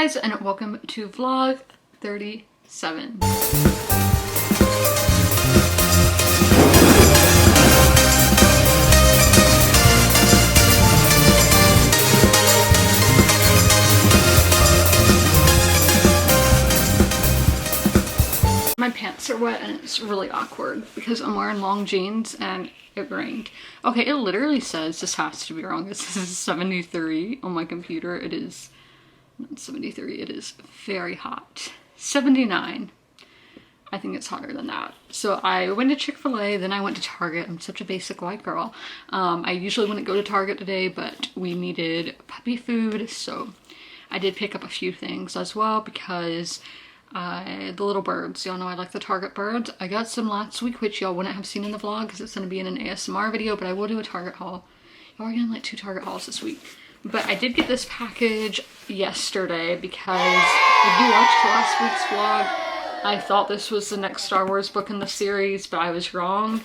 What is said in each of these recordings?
guys, and welcome to vlog 37. My pants are wet and it's really awkward because I'm wearing long jeans and it rained. Okay, it literally says this has to be wrong. This is 73 on my computer. It is not 73, it is very hot. 79. I think it's hotter than that. So I went to Chick-fil-A, then I went to Target. I'm such a basic white girl. I usually wouldn't go to Target today, but we needed puppy food, so I did pick up a few things as well because the little birds, y'all know I like the Target birds. I got some last week, which y'all wouldn't have seen in the vlog because it's going to be in an ASMR video, but I will do a Target haul. Y'all are getting like 2 Target hauls this week. But I did get this package yesterday because if you watched last week's vlog, I thought this was the next Star Wars book in the series, but I was wrong.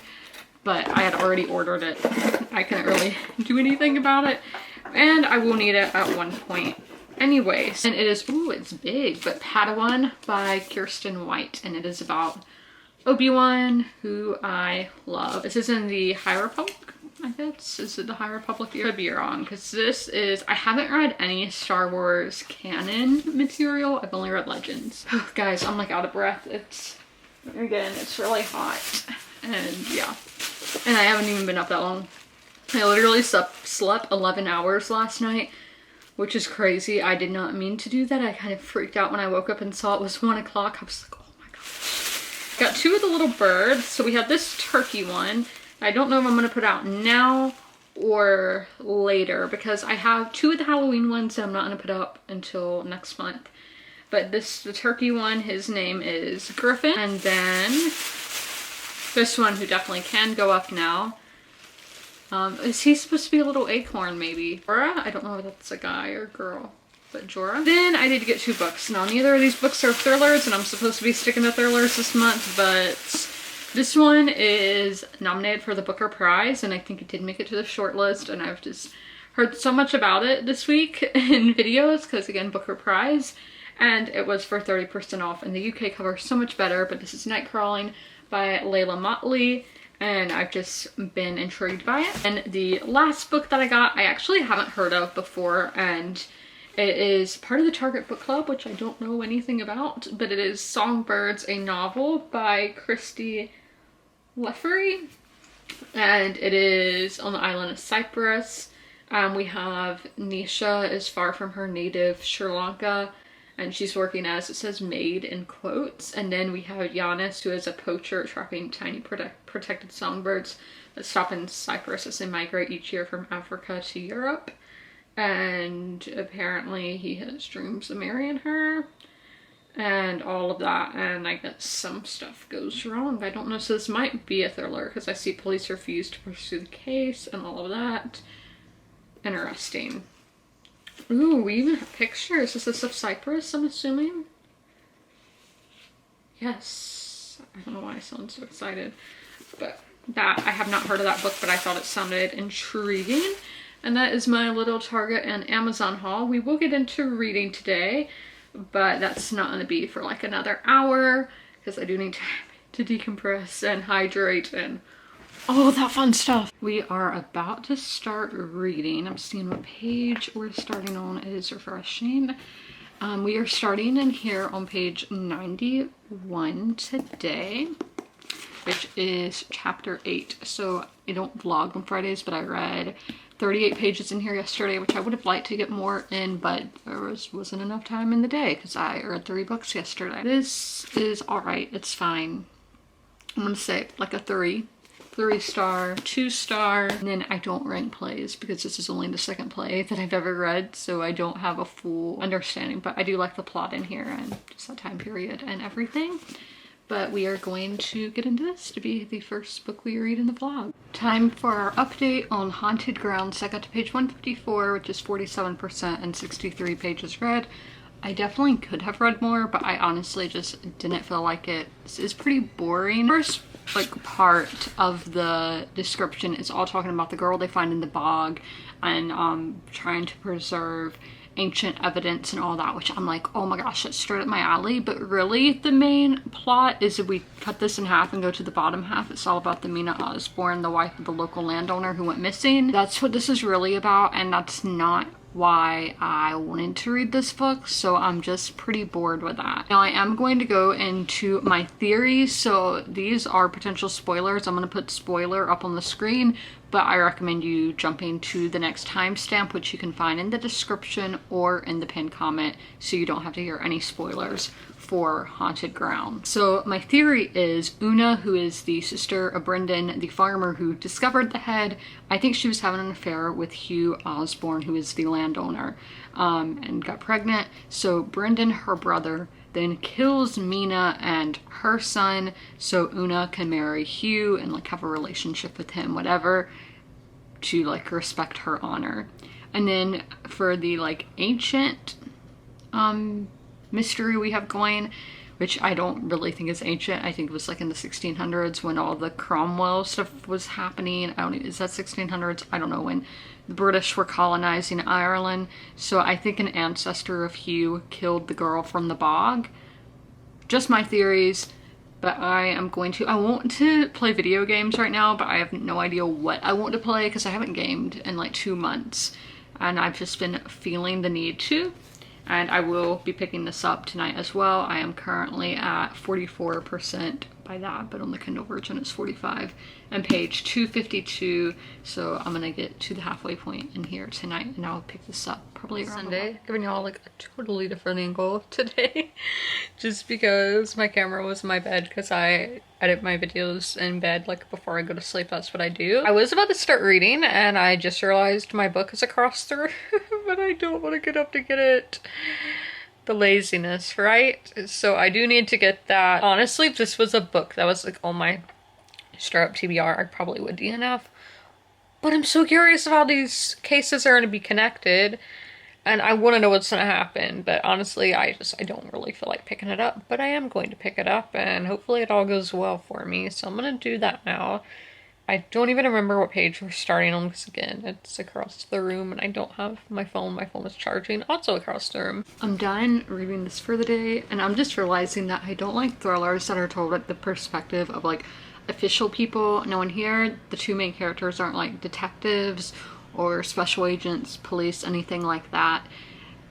But I had already ordered it. I couldn't really do anything about it. And I will need it at one point. Anyways, and it is, ooh, it's big, but Padawan by Kirsten White. And it is about Obi-Wan, who I love. This is in the High Republic, I guess. Is it the High Republic? I could be wrong, because this is, I haven't read any Star Wars canon material. I've only read Legends. Oh, guys, I'm like out of breath. It's, again, it's really hot. And yeah, and I haven't even been up that long. I literally slept 11 hours last night, which is crazy. I did not mean to do that. I kind of freaked out when I woke up and saw it was 1 o'clock. I was like, oh my gosh. Got 2 of the little birds. So we have this turkey one. I don't know if I'm going to put out now or later because I have 2 of the Halloween ones that I'm not going to put up until next month. But the turkey one, his name is Griffin. And then this one, who definitely can go up now. Is he supposed to be a little acorn maybe? Jorah? I don't know if that's a guy or girl, but Jorah. Then I did get 2 books. Now neither of these books are thrillers, and I'm supposed to be sticking to thrillers this month, but this one is nominated for the Booker Prize, and I think it did make it to the short list, and I've just heard so much about it this week in videos, because again, Booker Prize, and it was for 30% off, and the UK cover is so much better, but this is Night Crawling by Layla Motley. And I've just been intrigued by it. And the last book that I got, I actually haven't heard of before, and it is part of the Target Book Club, which I don't know anything about, but it is Songbirds, a novel by Christy Leffery, and it is on the island of Cyprus. We have Nisha is far from her native Sri Lanka, and she's working as, it says, maid in quotes. And then we have Giannis, who is a poacher trapping tiny protected songbirds that stop in Cyprus as they migrate each year from Africa to Europe. And apparently he has dreams of marrying her and all of that. And I guess some stuff goes wrong. I don't know. So this might be a thriller because I see police refuse to pursue the case and all of that. Interesting. Ooh, we even have pictures. Is this of Cyprus, I'm assuming? Yes. I don't know why I sound so excited. But that, I have not heard of that book, but I thought it sounded intriguing. And that is my little Target and Amazon haul. We will get into reading today, but that's not going to be for like another hour, because I do need time to decompress and hydrate and all that fun stuff. We are about to start reading. I'm seeing what page we're starting on. It is refreshing. We are starting in here on page 91 today, which is chapter 8. So I don't vlog on Fridays, but I read 38 pages in here yesterday, which I would have liked to get more in, but there wasn't enough time in the day because I read 3 books yesterday. This is alright. It's fine. I'm gonna say like a 3. 3-star, 2-star, and then I don't rank plays because this is only the 2nd play that I've ever read, so I don't have a full understanding, but I do like the plot in here and just that time period and everything. But we are going to get into this to be the first book we read in the vlog. Time for our update on Haunted Grounds. I got to page 154, which is 47% and 63 pages read. I definitely could have read more, but I honestly just didn't feel like it. This is pretty boring. First like part of the description is all talking about the girl they find in the bog and trying to preserve ancient evidence and all that, which I'm like, oh my gosh, that's straight up my alley. But really the main plot is, if we cut this in half and go to the bottom half, it's all about the Mina Osborne, the wife of the local landowner who went missing. That's what this is really about, and that's not why I wanted to read this book, so I'm just pretty bored with that. Now I am going to go into my theories, so these are potential spoilers. I'm going to put spoiler up on the screen, but I recommend you jumping to the next timestamp, which you can find in the description or in the pinned comment, so you don't have to hear any spoilers for Haunted Ground. So my theory is Una, who is the sister of Brendan, the farmer who discovered the head, I think she was having an affair with Hugh Osborne, who is the landowner, and got pregnant. So Brendan, her brother, then kills Mina and her son so Una can marry Hugh and like have a relationship with him, whatever, to like respect her honor. And then for the like ancient mystery we have going, which I don't really think is ancient. I think it was like in the 1600s when all the Cromwell stuff was happening. Is that 1600s? I don't know, when the British were colonizing Ireland. So I think an ancestor of Hugh killed the girl from the bog. Just my theories, but I want to play video games right now, but I have no idea what I want to play because I haven't gamed in like 2 months and I've just been feeling the need to. And I will be picking this up tonight as well. I am currently at 44% by that, but on the Kindle version it's 45 and page 252. So I'm gonna get to the halfway point in here tonight and I'll pick this up probably around Sunday. Giving y'all like a totally different angle today just because my camera was in my bed because I edit my videos in bed like before I go to sleep. That's what I do. I was about to start reading and I just realized my book is across the room but I don't want to get up to get it. The laziness, right? So I do need to get that. Honestly, if this was a book that was like on my straight up TBR, I probably would DNF. But I'm so curious of how these cases are going to be connected and I want to know what's going to happen. But honestly, I don't really feel like picking it up, but I am going to pick it up and hopefully it all goes well for me. So I'm going to do that now. I don't even remember what page we're starting on because again, it's across the room and I don't have my phone. My phone is charging also across the room. I'm done reading this for the day and I'm just realizing that I don't like thrillers that are told at the perspective of like official people. Now in here, the two main characters aren't like detectives or special agents, police, anything like that,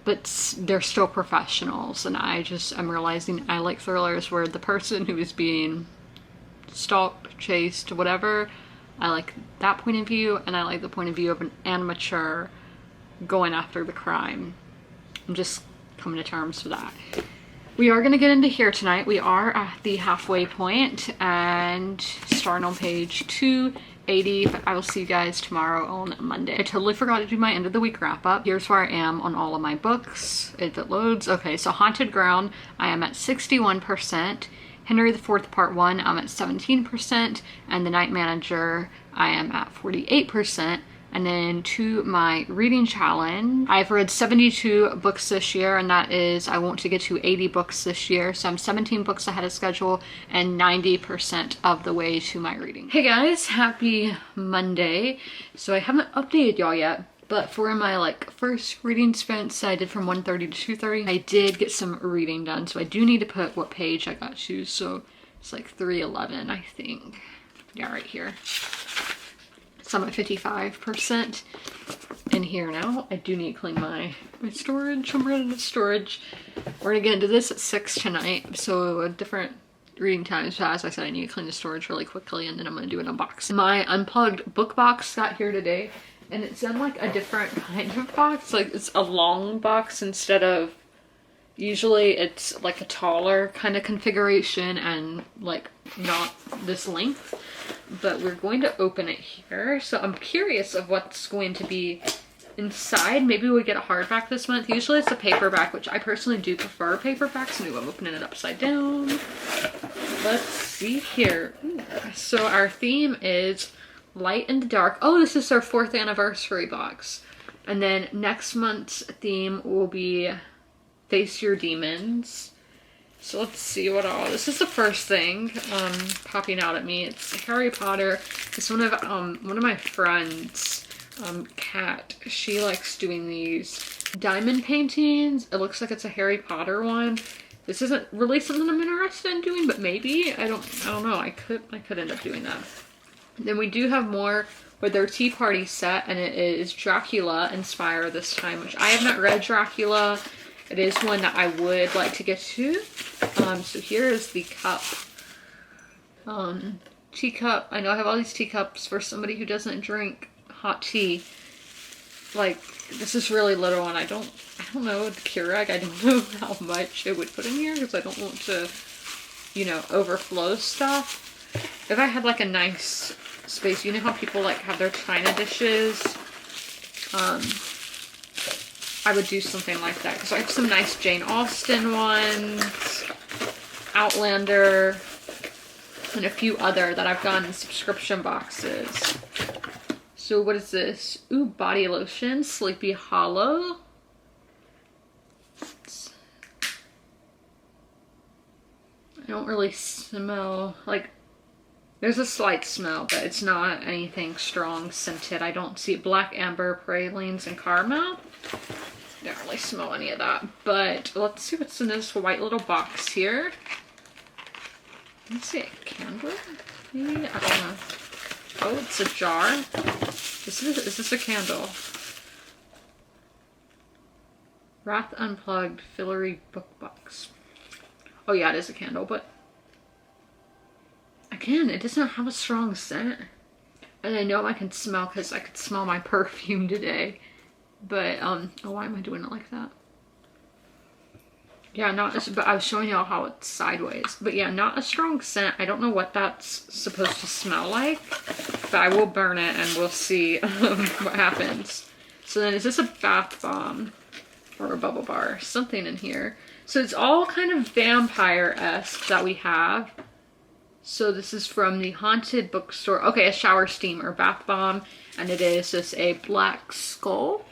but they're still professionals. And I'm realizing I like thrillers where the person who is being stalked, chased, whatever, I like that point of view, and I like the point of view of an amateur going after the crime. I'm just coming to terms with that. We are going to get into here tonight. We are at the halfway point and starting on page 280, but I will see you guys tomorrow on Monday. I totally forgot to do my end of the week wrap up. Here's where I am on all of my books, if it loads. Okay, so Haunted Ground, I am at 61%. Henry IV Part 1, I'm at 17%, and The Night Manager, I am at 48%. And then to my reading challenge, I've read 72 books this year, and that is, I want to get to 80 books this year. So I'm 17 books ahead of schedule and 90% of the way to my reading. Hey guys, happy Monday. So I haven't updated y'all yet, but for my like first reading sprints I did from 1:30 to 2:30, I did get some reading done. So I do need to put what page I got to. So it's like 311, I think. Yeah, right here. So I'm at 55% in here now. I do need to clean my storage. I'm running out of storage. We're gonna get into this at 6 tonight. So a different reading times. So as I said, I need to clean the storage really quickly and then I'm gonna do an unboxing. My Unplugged book box got here today. And it's in like a different kind of box. Like it's a long box instead of, usually it's like a taller kind of configuration and like not this length. But we're going to open it here. So I'm curious of what's going to be inside. Maybe we get a hardback this month. Usually it's a paperback, which I personally do prefer paperbacks. Maybe I'm opening it upside down. Let's see here. Ooh. So our theme is Light in the Dark. Oh, this is our 4th anniversary box. And then next month's theme will be Face Your Demons. So let's see what all, this is the first thing popping out at me. It's Harry Potter. It's one of my friends, Kat. She likes doing these diamond paintings. It looks like it's a Harry Potter one. This isn't really something I'm interested in doing, but maybe. I don't know. I could end up doing that. Then we do have more with their Tea Party set, and it is Dracula Inspire this time, which I have not read Dracula. It is one that I would like to get to. So here is the cup. Teacup. I know I have all these teacups for somebody who doesn't drink hot tea. Like, this is really little, and I don't know the Keurig. I don't know how much it would put in here because I don't want to, you know, overflow stuff. If I had like a nice space, you know how people like have their china dishes? I would do something like that because I have some nice Jane Austen ones, Outlander, and a few other that I've gotten in subscription boxes. So what is this? Ooh, body lotion, Sleepy Hollow. I don't really smell, like, there's a slight smell, but it's not anything strong scented. I don't see black amber, pralines, and caramel. Don't really smell any of that. But let's see what's in this white little box here. Let's see, a candle? Maybe? I don't know. Oh, it's a jar. Is this a candle? Wrath Unplugged Fillery Book Box. Oh yeah, it is a candle, but again, it doesn't have a strong scent. And I know I can smell because I could smell my perfume today. But, oh, why am I doing it like that? Yeah, but I was showing y'all how it's sideways. But yeah, not a strong scent. I don't know what that's supposed to smell like. But I will burn it and we'll see what happens. So then, is this a bath bomb? Or a bubble bar? Something in here. So it's all kind of vampire-esque that we have. So this is from the Haunted Bookstore. Okay, a shower steamer, bath bomb. And it is just a black skull.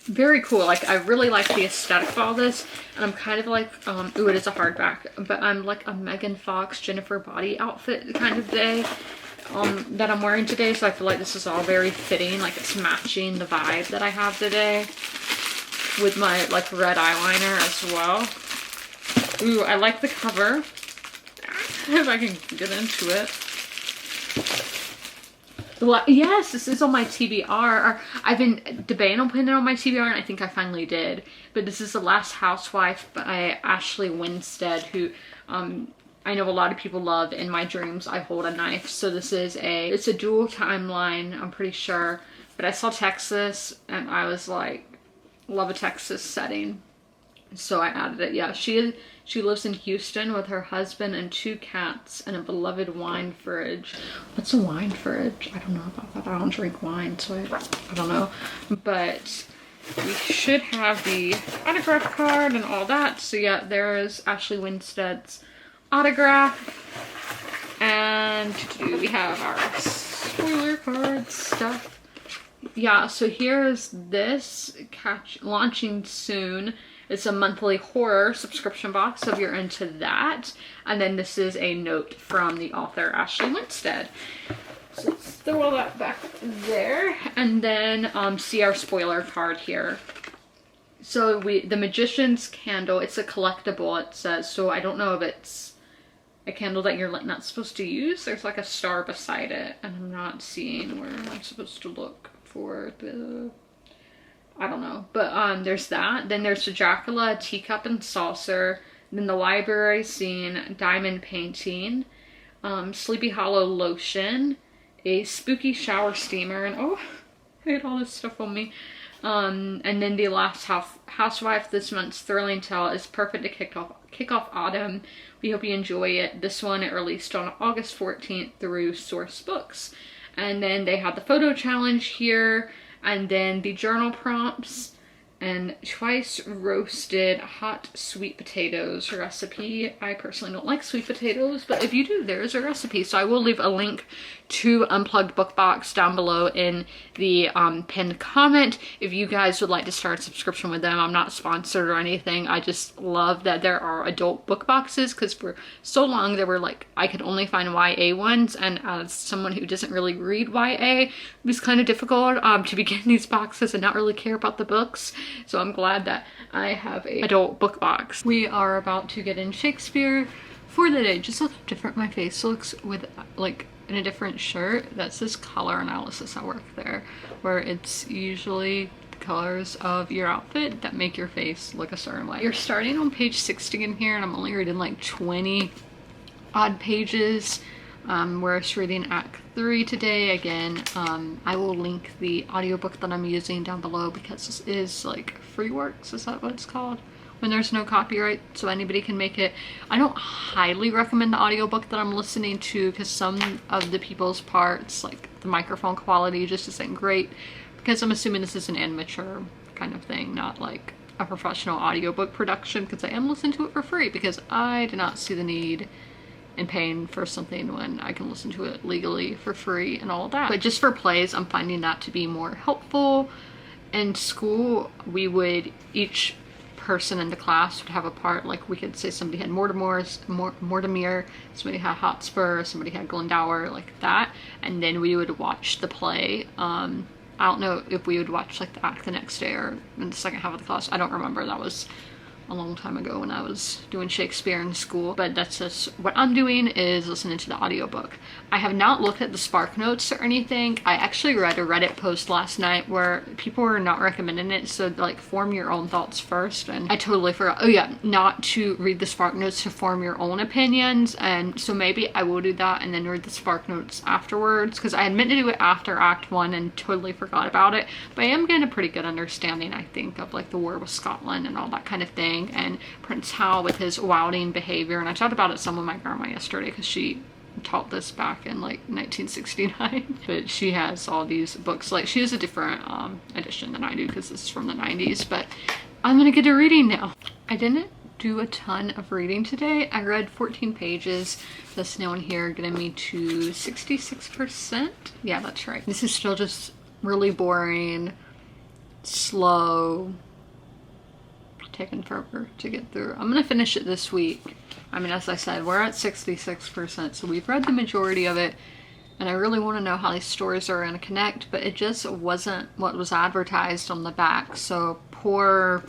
Very cool. Like, I really like the aesthetic of all this, and I'm kind of like, ooh, it is a hardback, but I'm like a Megan Fox, Jennifer Body outfit kind of day, that I'm wearing today, so I feel like this is all very fitting, like it's matching the vibe that I have today, with my, like, red eyeliner as well. Ooh, I like the cover, if I can get into it. Yes, this is on my TBR. I've been debating on putting it on my TBR, and I think I finally did. But this is The Last Housewife by Ashley Winstead, who I know a lot of people love In My Dreams I Hold a Knife. So this is it's a dual timeline, I'm pretty sure. But I saw Texas, and I was like, love a Texas setting. So I added it. Yeah, she lives in Houston with her husband and 2 cats and a beloved wine fridge. What's a wine fridge? I don't know about that. I don't drink wine, so I don't know. But we should have the autograph card and all that. So yeah, there is Ashley Winstead's autograph. And we have our spoiler card stuff. Yeah, so here's this launching soon. It's a monthly horror subscription box, so if you're into that. And then this is a note from the author, Ashley Winstead. So let's throw all that back there. And then see our spoiler card here. So the Magician's Candle, it's a collectible, it says. So I don't know if it's a candle that you're not supposed to use. There's like a star beside it. And I'm not seeing where I'm supposed to look for the... I don't know, but there's that. Then there's the Dracula teacup and saucer. Then the library scene, diamond painting, Sleepy Hollow lotion, a spooky shower steamer, and oh, I had all this stuff on me. And then The Last Housewife, this month's thrilling tale, is perfect to kick off autumn. We hope you enjoy it. This one, it released on August 14th through Source Books. And then they had the photo challenge here. And then the journal prompts, and twice roasted hot sweet potatoes recipe. I personally don't like sweet potatoes, but if you do, there's a recipe. So I will leave a link to Unplugged Book Box down below in the pinned comment if you guys would like to start a subscription with them. I'm not sponsored or anything. I just love that there are adult book boxes, because for so long there were like, I could only find YA ones, and as someone who doesn't really read YA, it was kind of difficult to begin these boxes and not really care about the books. So I'm glad that I have a adult book box. We are about to get in Shakespeare for the day. Just look how different my face looks with like in a different shirt. That's this color analysis I work there, where it's usually the colors of your outfit that make your face look a certain way. You're starting on page 60 in here, and I'm only reading like 20 odd pages. We're reading Act 3 today. Again, I will link the audiobook that I'm using down below, because this is like free works, is that what it's called? When there's no copyright, so anybody can make it. I don't highly recommend the audiobook that I'm listening to, because some of the people's parts, like the microphone quality, just isn't great, because I'm assuming this is an amateur kind of thing, not like a professional audiobook production, because I am listening to it for free, because I do not see the need in paying for something when I can listen to it legally for free and all of that. But just for plays, I'm finding that to be more helpful. In school, we would, each person in the class would have a part, like we could say somebody had Mortimer, somebody had Hotspur, somebody had Glendower, like that, and then we would watch the play. I don't know if we would watch like the act the next day or in the second half of the class. I don't remember. That was a long time ago when I was doing Shakespeare in school, but that's just what I'm doing, is listening to the audiobook. I have not looked at the Spark Notes or anything. I actually read a Reddit post last night where people were not recommending it, so like form your own thoughts first, and I totally forgot, oh yeah, not to read the Spark Notes to form your own opinions, and so maybe I will do that and then read the Spark Notes afterwards, because I had meant to do it after Act 1 and totally forgot about it, but I am getting a pretty good understanding, I think, of like the war with Scotland and all that kind of thing, and Prince Hal with his wilding behavior. And I talked about it some with my grandma yesterday, because she taught this back in like 1969, but she has all these books. Like she has a different edition than I do, because this is from the 90s, but I'm gonna get to reading now. I didn't do a ton of reading today. I read 14 pages. This now in here getting me to 66%. Yeah, that's right. This is still just really boring, slow, taken forever to get through. I'm gonna finish it this week. I mean, as I said, we're at 66%, so we've read the majority of it, and I really want to know how these stories are going to connect, but it just wasn't what was advertised on the back, so poor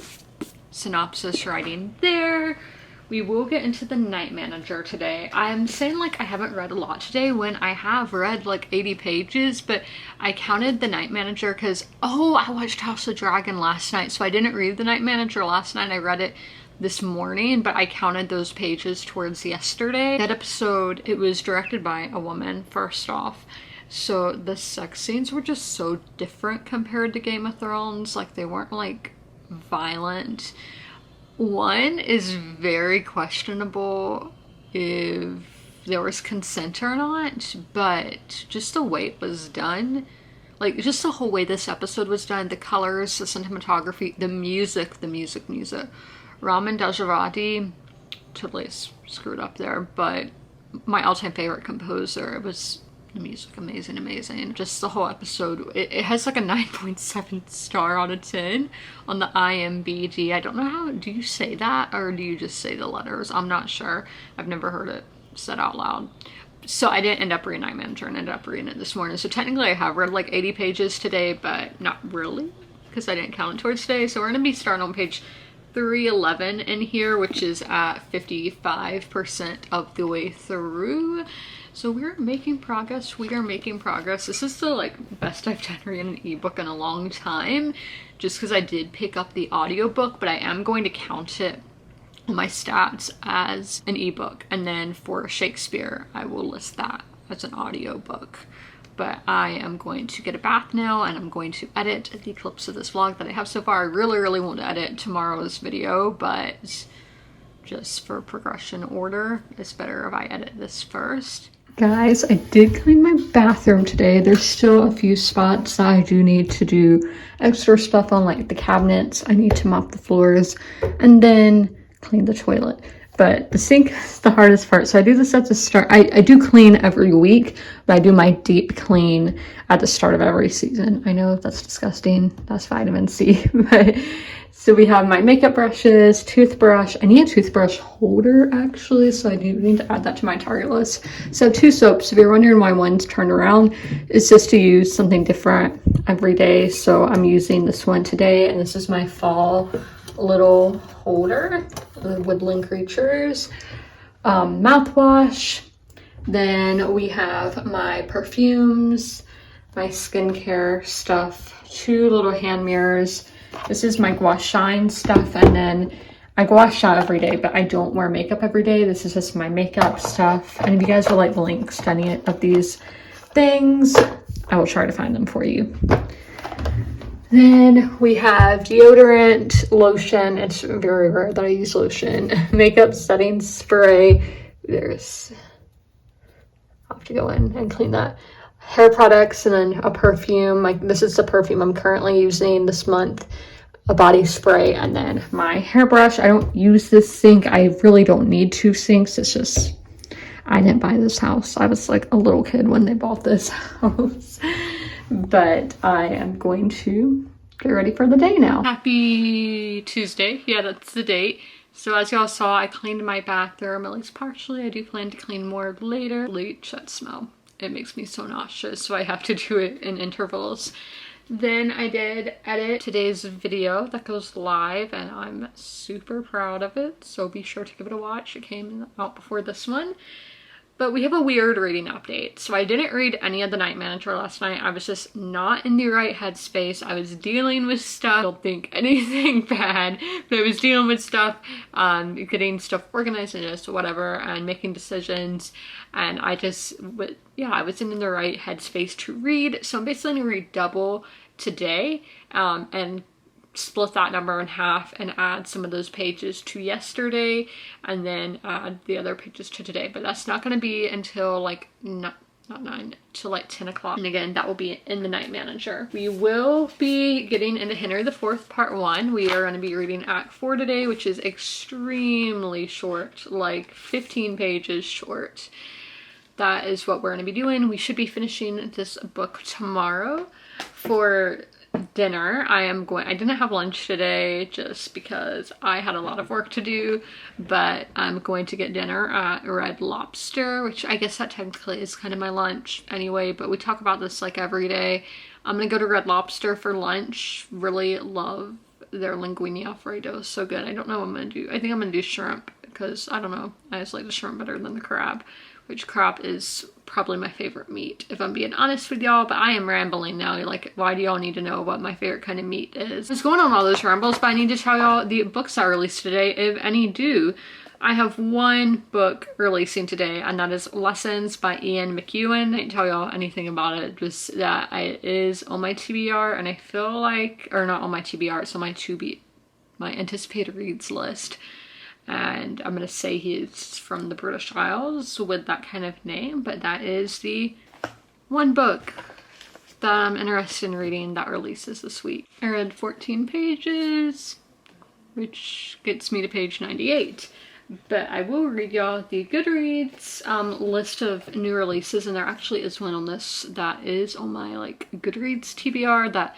synopsis writing there. We will get into the Night Manager today. I'm saying like I haven't read a lot today when I have read like 80 pages, but I counted the Night Manager because, oh, I watched House of Dragon last night, so I didn't read the Night Manager last night. I read it this morning, but I counted those pages towards yesterday. That episode, it was directed by a woman, first off, so the sex scenes were just so different compared to Game of Thrones. Like they weren't like violent. One is very questionable if there was consent or not, but just the way it was done, like just the whole way this episode was done, the colors, the cinematography, the music. Ramin Djawadi, totally screwed up there, but my all-time favorite composer. It was the music, amazing. Just the whole episode, it has like a 9.7 star out of 10 on the IMDb. I don't know how, do you say that or do you just say the letters? I'm not sure. I've never heard it said out loud. So I didn't end up reading Night Manager and ended up reading it this morning. So technically I have read like 80 pages today, but not really, because I didn't count it towards today. So we're gonna be starting on page 311 in here, which is at 55% of the way through. So we're making progress. This is the like best I've done reading an ebook in a long time, just because I did pick up the audiobook, but I am going to count it on my stats as an ebook, and then for Shakespeare I will list that as an audiobook. But I am going to get a bath now, and I'm going to edit the clips of this vlog that I have so far. I really want to edit tomorrow's video, but just for progression order, it's better if I edit this first. Guys, I did clean my bathroom today. There's still a few spots that I do need to do extra stuff on, like the cabinets. I need to mop the floors and then clean the toilet. But the sink is the hardest part. So I do this at the start. I do clean every week, but I do my deep clean at the start of every season. I know that's disgusting. That's vitamin C. But so we have my makeup brushes, toothbrush. I need a toothbrush holder actually, so I do need to add that to my Target list. So 2 soaps. If you're wondering why one's turned around, it's just to use something different every day. So I'm using this one today, and this is my fall little holder, the Woodland Creatures mouthwash. Then we have my perfumes, my skincare stuff, 2 little hand mirrors. This is my gua shine stuff, and then I gua sha every day, but I don't wear makeup every day. This is just my makeup stuff. And if you guys would like the links to any of these things, I will try to find them for you. Then we have deodorant, lotion. It's very rare that I use lotion. Makeup setting spray. I'll have to go in and clean that. Hair products, and then a perfume. Like this is the perfume I'm currently using this month. A body spray, and then my hairbrush. I don't use this sink. I really don't need 2 sinks. It's just, I didn't buy this house. I was like a little kid when they bought this house. But I am going to get ready for the day now. Happy Tuesday. Yeah, that's the date. So as y'all saw, I cleaned my bathroom, at least partially. I do plan to clean more later. Bleach, that smell. It makes me so nauseous, so I have to do it in intervals. Then I did edit today's video that goes live, and I'm super proud of it, so be sure to give it a watch. It came out before this one. But we have a weird reading update. So I didn't read any of The Night Manager last night. I was just not in the right headspace. I was dealing with stuff. I don't think anything bad, but I was dealing with stuff, getting stuff organized and just whatever, and making decisions. And I just, I wasn't in the right headspace to read. So I'm basically gonna read double today, and split that number in half and add some of those pages to yesterday, and then add the other pages to today. But that's not going to be until like not 9 till like 10 o'clock, and again that will be in The Night Manager. We will be getting into Henry the Fourth Part 1. We are going to be reading Act 4 today, which is extremely short, like 15 pages short. That is what we're going to be doing. We should be finishing this book tomorrow. For dinner, I didn't have lunch today just because I had a lot of work to do, but I'm going to get dinner at Red Lobster, which I guess that technically is kind of my lunch anyway, but we talk about this like every day. I'm gonna go to Red Lobster for lunch. Really love their linguine alfredo, so good. I don't know what I'm gonna do. I think I'm gonna do shrimp because I don't know, I just like the shrimp better than the crab, which crab is probably my favorite meat, if I'm being honest with y'all. But I am rambling now. Like, why do y'all need to know what my favorite kind of meat is? I was going on all those rambles, but I need to tell y'all the books I released today, if any do. I have 1 book releasing today, and that is Lessons by Ian McEwan. I didn't tell y'all anything about it, just that it is on my TBR, and I feel like, or not on my TBR, it's on my anticipated reads list. And I'm gonna say he's from the British Isles with that kind of name, but that is the 1 book that I'm interested in reading that releases this week. I read 14 pages, which gets me to page 98. But I will read y'all the Goodreads list of new releases, and there actually is one on this that is on my like Goodreads TBR that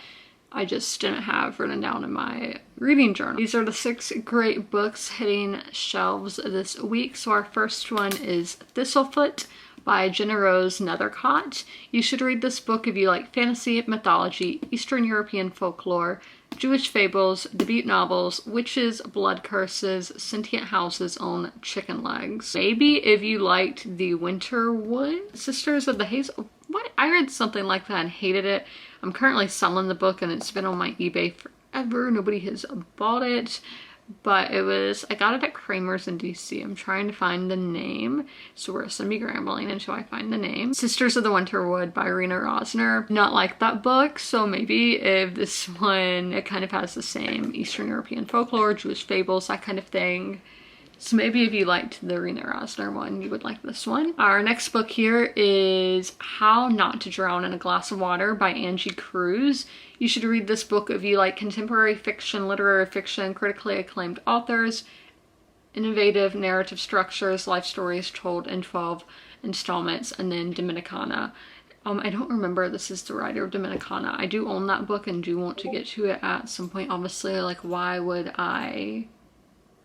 I just didn't have written down in my reading journal. These are the 6 great books hitting shelves this week. So our first one is Thistlefoot by Jenna Rose Nethercott. You should read this book if you like fantasy, mythology, Eastern European folklore, Jewish fables, debut novels, witches, blood curses, sentient houses on chicken legs. Maybe if you liked the Winterwood Sisters of the Hazel. What? I read something like that and hated it. I'm currently selling the book and it's been on my eBay forever. Nobody has bought it, but I got it at Kramer's in DC. I'm trying to find the name, so we're just gonna be rambling until I find the name. Sisters of the Winterwood by Rena Rosner. Not like that book, so maybe if this one, it kind of has the same Eastern European folklore, Jewish fables, that kind of thing. So maybe if you liked the Rena Rosner one, you would like this one. Our next book here is How Not to Drown in a Glass of Water by Angie Cruz. You should read this book if you like contemporary fiction, literary fiction, critically acclaimed authors, innovative narrative structures, life stories told in 12 installments, and then Dominicana. I don't remember this is the writer of Dominicana. I do own that book and do want to get to it at some point. Obviously, like, why would I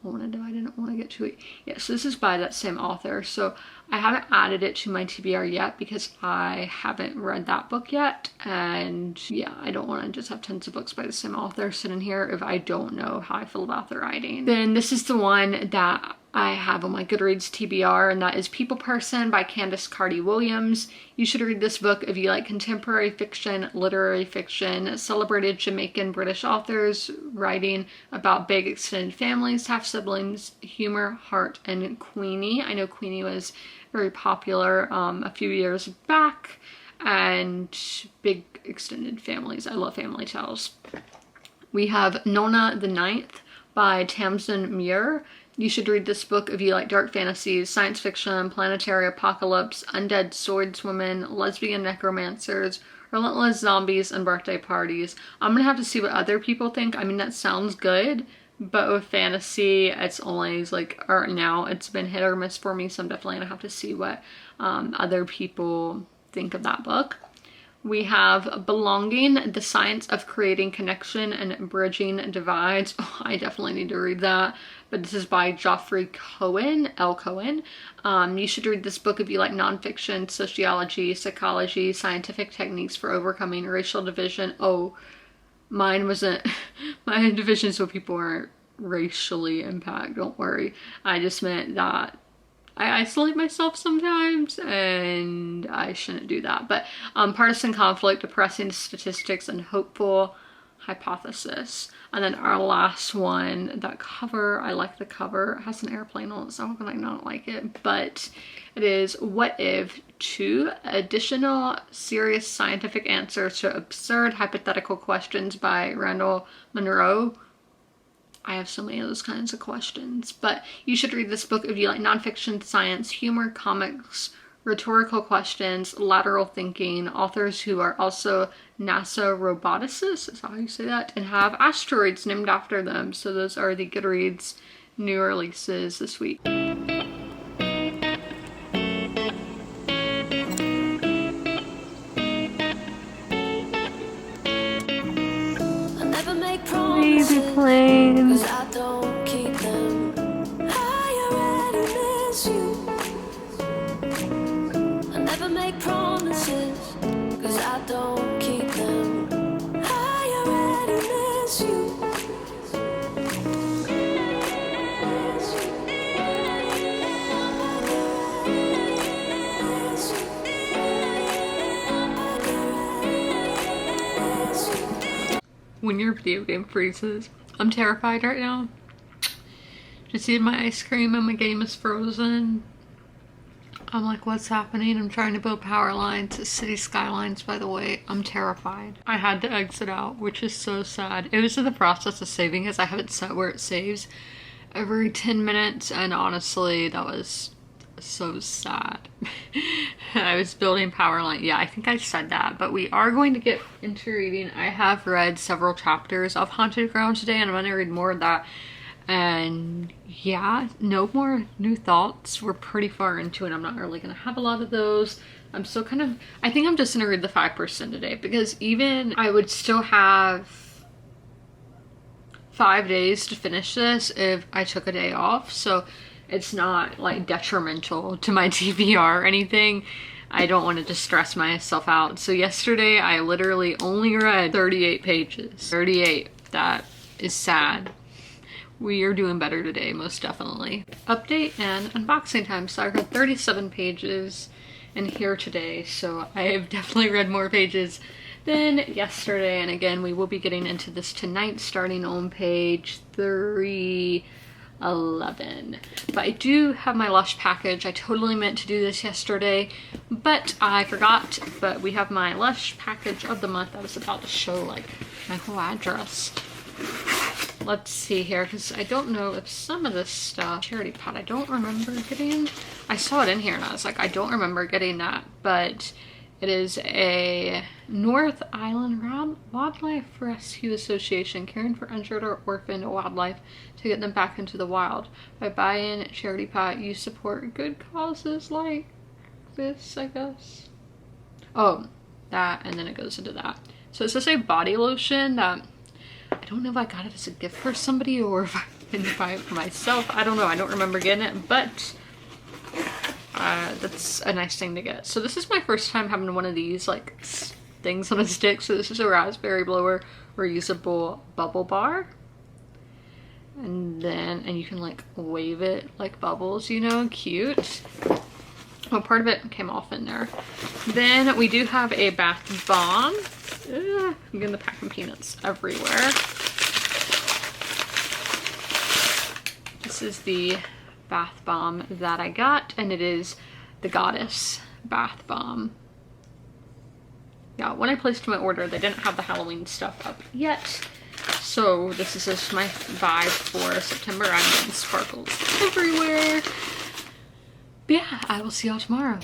want to? I didn't want to get to it. Yes, this is by that same author. So I haven't added it to my TBR yet because I haven't read that book yet. And yeah, I don't want to just have tons of books by the same author sitting here if I don't know how I feel about the writing. Then this is the one that I have on my Goodreads TBR, and that is People Person by Candace Carty Williams. You should read this book if you like contemporary fiction, literary fiction, celebrated Jamaican British authors writing about big extended families, half-siblings, humor, heart, and Queenie. I know Queenie was very popular a few years back, and big extended families. I love family tales. We have Nona the Ninth by Tamsin Muir. You should read this book if you like dark fantasies, science fiction, planetary apocalypse, undead swordswomen, lesbian necromancers, relentless zombies, and birthday parties. I'm gonna have to see what other people think. I mean, that sounds good, but with fantasy, it's always like, or now it's been hit or miss for me, so I'm definitely gonna have to see what other people think of that book. We have Belonging, The Science of Creating Connection and Bridging Divides. Oh, I definitely need to read that. But this is by Geoffrey Cohen, L. Cohen. You should read this book if you like nonfiction, sociology, psychology, scientific techniques for overcoming racial division. Oh, mine wasn't, my division so people aren't racially impacted, don't worry. I just meant that I isolate myself sometimes and I shouldn't do that. But partisan conflict, depressing statistics, and hopeful hypothesis. And then our last one, that cover, I like the cover. It has an airplane on it, so how can I not like it? But it is What If? 2 Additional Serious Scientific Answers to Absurd Hypothetical Questions by Randall Munroe. I have so many of those kinds of questions, but you should read this book if you like nonfiction, science, humor, comics, rhetorical questions, lateral thinking, authors who are also NASA roboticists, is that how you say that, and have asteroids named after them. So those are the Goodreads new releases this week. Baby planes. I don't keep them. I already miss you. I never make promises, cause I don't keep them. I already miss you. When your video game freezes, I'm terrified right now. Just eating my ice cream and my game is frozen. I'm like, what's happening? I'm trying to build power lines to city skylines, by the way. I'm terrified. I had to exit out, which is so sad. It was in the process of saving because I have it set where it saves every 10 minutes, and honestly, that was so sad. I was building power line. Yeah, I think I said that, but we are going to get into reading. I have read several chapters of Haunted Ground today, and I'm going to read more of that. And yeah, no more new thoughts. We're pretty far into it. I'm not really going to have a lot of those. I'm still kind of, I think I'm just going to read the 5% today, because even I would still have 5 days to finish this if I took a day off. So it's not like detrimental to my TBR or anything. I don't want to just stress myself out. So yesterday I literally only read 38 pages. 38. That is sad. We are doing better today, most definitely. Update and unboxing time. So I read 37 pages in here today. So I have definitely read more pages than yesterday. And again, we will be getting into this tonight, starting on page 311. But I do have my Lush package. I totally meant to do this yesterday, but I forgot. But we have my Lush package of the month. I was about to show like my whole address. let's see here, because I don't know if some of this stuff, charity pot, I don't remember getting. I saw it in here and I was like, I don't remember getting that, but it is a North Island Wildlife Rescue Association caring for injured or orphaned wildlife to get them back into the wild. By buying charity pot, you support good causes like this, I guess. Oh, that, and then it goes into that. So it's just a body lotion that I don't know if I got it as a gift for somebody or if I didn't buy it for myself. I don't know. I don't remember getting it, but that's a nice thing to get. So this is my first time having one of these like things on a stick. So this is a raspberry blower reusable bubble bar. And you can like wave it like bubbles, you know, cute. Well, part of it came off in there. Then we do have a bath bomb. I'm getting the packing peanuts everywhere. This is the bath bomb that I got, and it is the Goddess bath bomb. Yeah, when I placed my order, they didn't have the Halloween stuff up yet. So this is just my vibe for September. I'm getting sparkles everywhere. But yeah, I will see y'all tomorrow.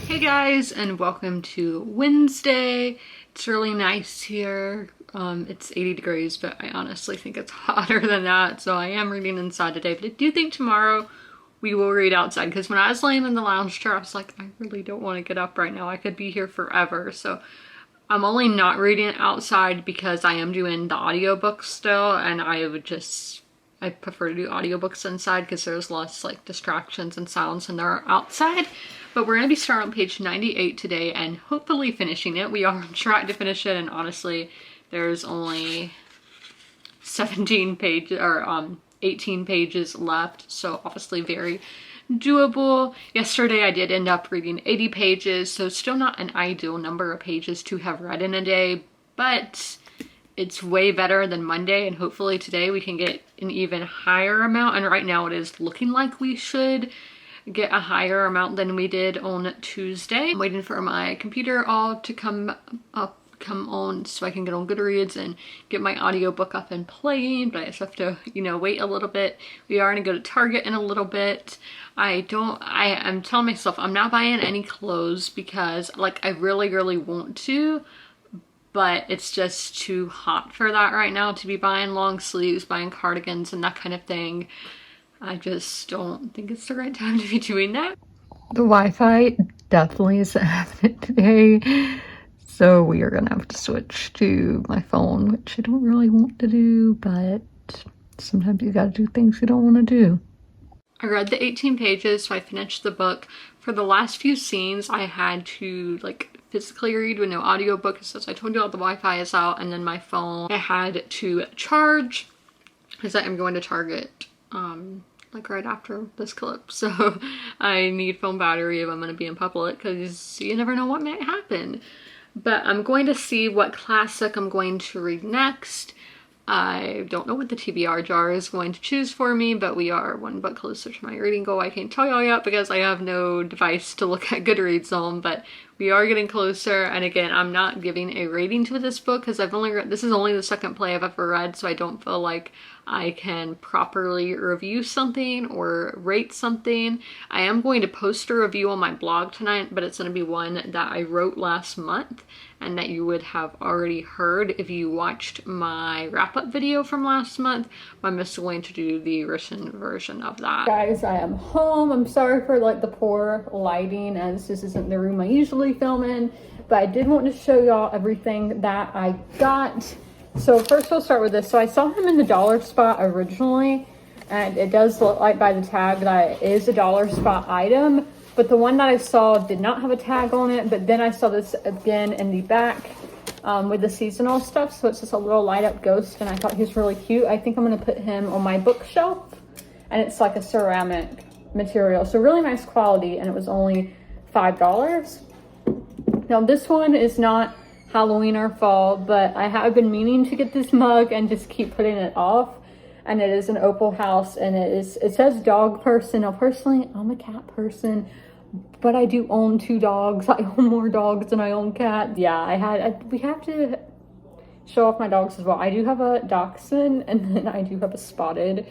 Hey guys, and welcome to Wednesday. It's really nice here. It's 80 degrees, but I honestly think it's hotter than that, so I am reading inside today. But I do think tomorrow we will read outside, because when I was laying in the lounge chair, I was like, I really don't want to get up right now. I could be here forever. So I'm only not reading outside because I am doing the audiobooks still, and I prefer to do audiobooks inside because there's less like distractions and sounds than there are outside. But we're going to be starting on page 98 today and hopefully finishing it. We are on track to finish it, and honestly, there's only 17 pages or 18 pages left, so obviously very doable. Yesterday I did end up reading 80 pages, so still not an ideal number of pages to have read in a day, but it's way better than Monday, and hopefully today we can get an even higher amount. And right now it is looking like we should get a higher amount than we did on Tuesday. I'm waiting for my computer all to come on so I can get on Goodreads and get my audiobook up and playing, but I just have to, you know, wait a little bit. We are gonna go to Target in a little bit. I'm telling myself I'm not buying any clothes because like I really want to, but it's just too hot for that right now to be buying long sleeves, buying cardigans and that kind of thing. I just don't think it's the right time to be doing that. The Wi-Fi definitely isn't having it today, so we are gonna have to switch to my phone, which I don't really want to do, but sometimes you gotta do things you don't want to do. I read the 18 pages, so I finished the book. For the last few scenes, I had to like physically read with no audiobook, since I told you all the Wi-Fi is out, and then my phone I had to charge because I am going to Target like right after this clip, so I need phone battery if I'm going to be in public, because you never know what might happen. But I'm going to see what classic I'm going to read next. I don't know what the TBR jar is going to choose for me, but we are one book closer to my reading goal. I can't tell y'all yet because I have no device to look at Goodreads on, but we are getting closer. And again, I'm not giving a rating to this book because I've only read, this is only the second play I've ever read, so I don't feel like I can properly review something or rate something. I am going to post a review on my blog tonight, but it's going to be one that I wrote last month and that you would have already heard if you watched my wrap-up video from last month. I'm just going to do the written version of that. Guys, I am home. I'm sorry for like the poor lighting, as this isn't the room I usually film in, but I did want to show y'all everything that I got. So first we'll start with this. So I saw him in the dollar spot originally, and it does look like by the tag that it is a dollar spot item, but the one that I saw did not have a tag on it. But then I saw this again in the back with the seasonal stuff. So it's just a little light up ghost, and I thought he was really cute. I think I'm gonna put him on my bookshelf, and it's like a ceramic material, so really nice quality, and it was only $5. Now this one is not Halloween or fall, but I have been meaning to get this mug and just keep putting it off. And it is an opal house, and it says dog person. Now personally, I'm a cat person, but I do own 2 dogs. I own more dogs than I own cats. Yeah, we have to show off my dogs as well. I do have a dachshund, and then I do have a spotted.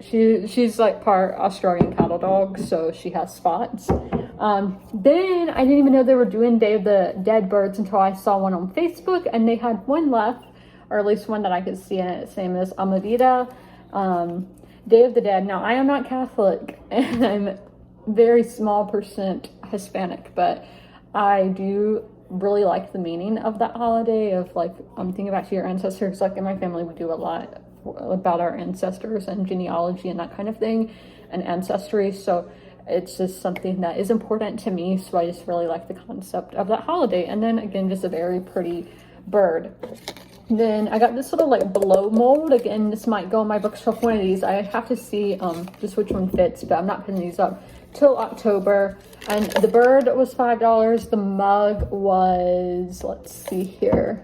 She's like part Australian cattle dog, so she has spots. Then I didn't even know they were doing Day of the Dead birds until I saw one on Facebook, and they had one left, or at least one that I could see in it. Same as Amavita, Day of the Dead. Now I am not Catholic, and I'm very small percent Hispanic, but I do really like the meaning of that holiday of like thinking back to your ancestors. Like in my family, we do a lot about our ancestors and genealogy and that kind of thing, and ancestry, so it's just something that is important to me. So I just really like the concept of that holiday. And then again, just a very pretty bird. Then I got this little like blow mold. Again, this might go on my bookshelf, one of these. I have to see just which one fits, but I'm not putting these up till October. And the bird was $5. The mug was, let's see here,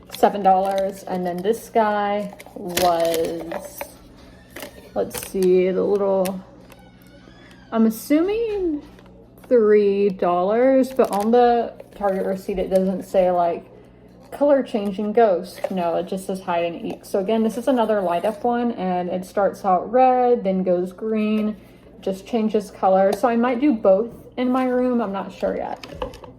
$7. And then this guy was, let's see, the little, I'm assuming $3, but on the Target receipt it doesn't say like color changing ghost. No, it just says hide and eek. So again, this is another light up one, and it starts out red, then goes green, just changes color. So I might do both in my room, I'm not sure yet.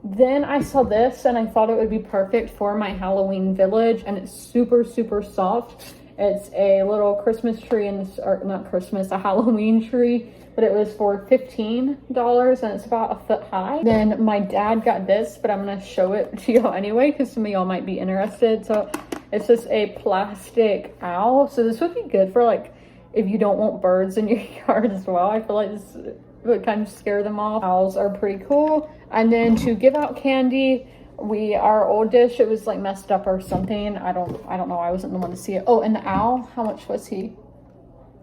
Then I saw this and I thought it would be perfect for my Halloween village, and it's super soft. It's a little Christmas tree, or not Christmas, a Halloween tree, but it was for $15 and it's about a foot high. Then my dad got this, but I'm gonna show it to y'all anyway because some of y'all might be interested. So it's just a plastic owl. So this would be good for like if you don't want birds in your yard as well. I feel like this would kind of scare them off. Owls are pretty cool. And then to give out candy, our old dish, it was like messed up or something. I don't know. I wasn't the one to see it. Oh, and the owl, how much was he?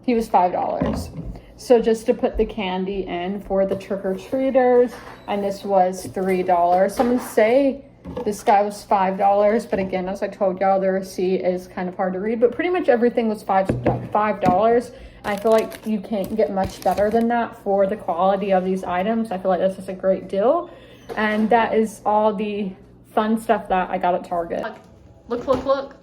He was $5. So just to put the candy in for the trick-or-treaters, and this was $3. So I'm gonna say this guy was $5, but again, as I told y'all, the receipt is kind of hard to read, but pretty much everything was $5. I feel like you can't get much better than that for the quality of these items. I feel like this is a great deal. And that is all the fun stuff that I got at Target. Look.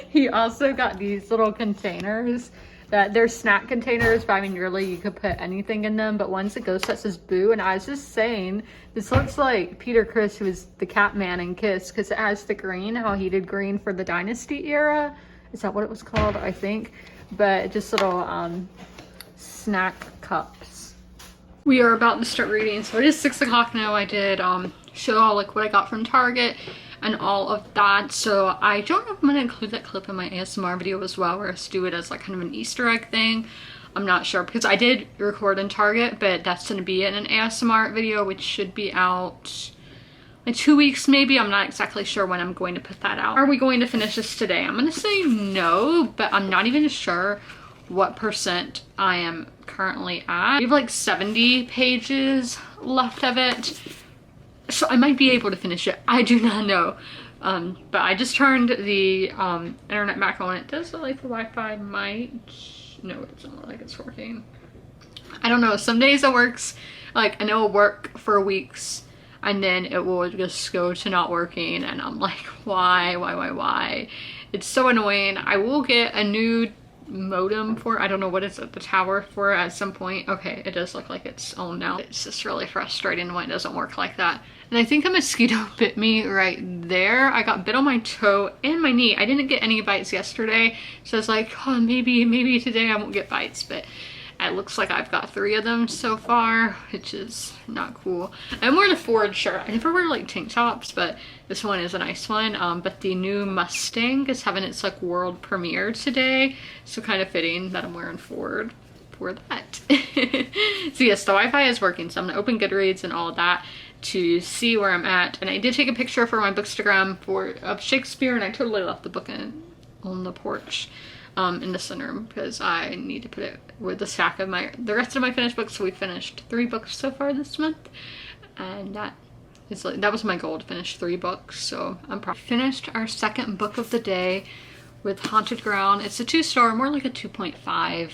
He also got these little containers that they're snack containers, but I mean, really, you could put anything in them. But one's a ghost that says boo. And I was just saying, this looks like Peter Criss, who was the Catman in Kiss, because it has the green, how he did green for the Dynasty era. Is that what it was called? I think. But just little snack cups. We are about to start reading, so it is 6 o'clock now. I did show all like what I got from Target and all of that. So I don't know if I'm gonna include that clip in my ASMR video as well, where I do it as like kind of an Easter egg thing. I'm not sure, because I did record in Target, but that's gonna be in an ASMR video, which should be out in 2 weeks maybe. I'm not exactly sure when I'm going to put that out. Are we going to finish this today? I'm gonna say no, but I'm not even sure what percent I am currently at. We have like 70 pages left of it, so I might be able to finish it. I do not know. But I just turned the internet back on. It does look like the Wi-Fi might, no, it doesn't look like it's working. I don't know, some days it works, like I know it'll work for weeks and then it will just go to not working, and I'm like, why? It's so annoying. I will get a new modem for, I don't know what it's at the tower for at some point. Okay, it does look like it's on now. It's just really frustrating when it doesn't work like that. And I think a mosquito bit me right there. I got bit on my toe and my knee. I didn't get any bites yesterday, so I was like, oh, maybe today I won't get bites, but it looks like I've got 3 of them so far, which is not cool. I'm wearing a Ford shirt. I never wear like tank tops, but this one is a nice one. But the new Mustang is having its like world premiere today, so kind of fitting that I'm wearing Ford for that. So yes, the Wi-Fi is working, so I'm gonna open Goodreads and all of that, to see where I'm at. And I did take a picture for my Bookstagram of Shakespeare, and I totally left the book on the porch in the sunroom because I need to put it with the stack of the rest of my finished books. So we finished 3 books so far this month, and that was my goal, to finish 3 books. So I'm proud. Finished our second book of the day with Haunted Ground. It's a 2-star, more like a 2.5.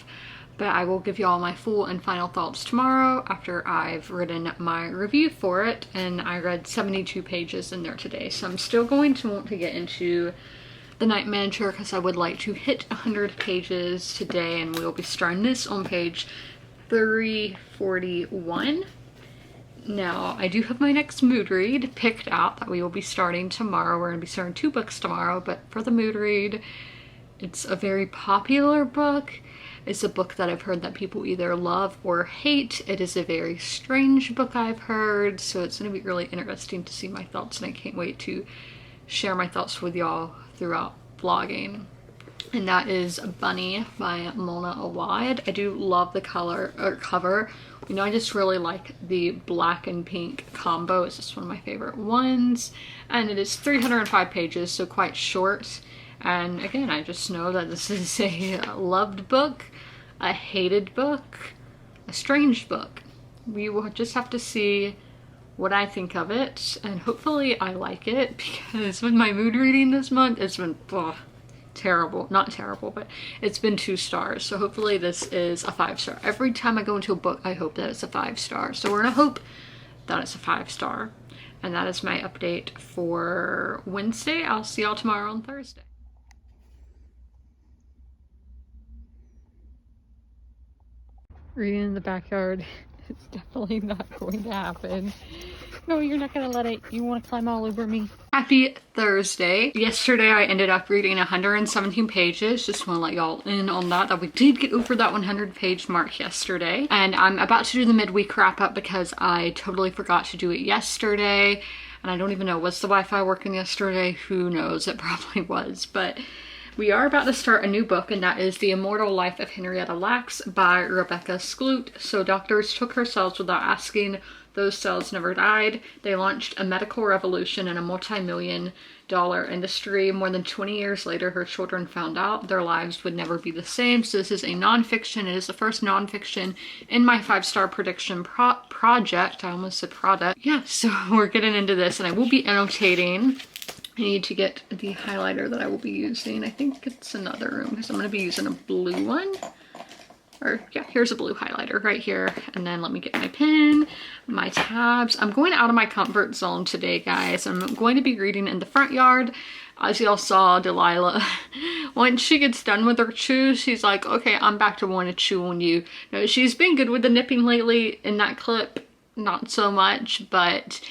But I will give you all my full and final thoughts tomorrow after I've written my review for it, and I read 72 pages in there today. So I'm still going to want to get into The Night Manager because I would like to hit 100 pages today, and we'll be starting this on page 341. Now, I do have my next mood read picked out that we will be starting tomorrow. We're going to be starting 2 books tomorrow, but for the mood read, it's a very popular book. It's a book that I've heard that people either love or hate. It is a very strange book, I've heard, so it's going to be really interesting to see my thoughts, and I can't wait to share my thoughts with y'all throughout vlogging. And that is Bunny by Mona Awad. I do love the cover. You know, I just really like the black and pink combo. It's just one of my favorite ones. And it is 305 pages, so quite short. And again, I just know that this is a loved book, a hated book, a strange book. We will just have to see what I think of it, and hopefully I like it, because with my mood reading this month, it's been terrible. Not terrible, but it's been 2 stars. So hopefully this is a 5-star. Every time I go into a book, I hope that it's a 5-star. So we're gonna hope that it's a 5-star. And that is my update for Wednesday. I'll see y'all tomorrow on Thursday. Reading in the backyard. It's definitely not going to happen. No, you're not gonna let it. You want to climb all over me. Happy Thursday. Yesterday I ended up reading 117 pages. Just want to let y'all in on that we did get over that 100-page mark yesterday. And I'm about to do the midweek wrap up because I totally forgot to do it yesterday. And I don't even know, was the Wi-Fi working yesterday? Who knows? It probably was. But we are about to start a new book, and that is The Immortal Life of Henrietta Lacks by Rebecca Skloot. So doctors took her cells without asking. Those cells never died. They launched a medical revolution in a multi-million-dollar industry. More than 20 years later, her children found out their lives would never be the same. So this is a nonfiction. It is the first nonfiction in my 5-star prediction project. I almost said product. Yeah, so we're getting into this, and I will be annotating. I need to get the highlighter that I will be using. I think it's another room because I'm going to be using a blue one. Or yeah, here's a blue highlighter right here. And then let me get my pen, my tabs. I'm going out of my comfort zone today, guys. I'm going to be reading in the front yard. As y'all saw, Delilah, once she gets done with her chew, she's like, okay, I'm back to wanting to chew on you. No, she's been good with the nipping lately in that clip. Not so much, but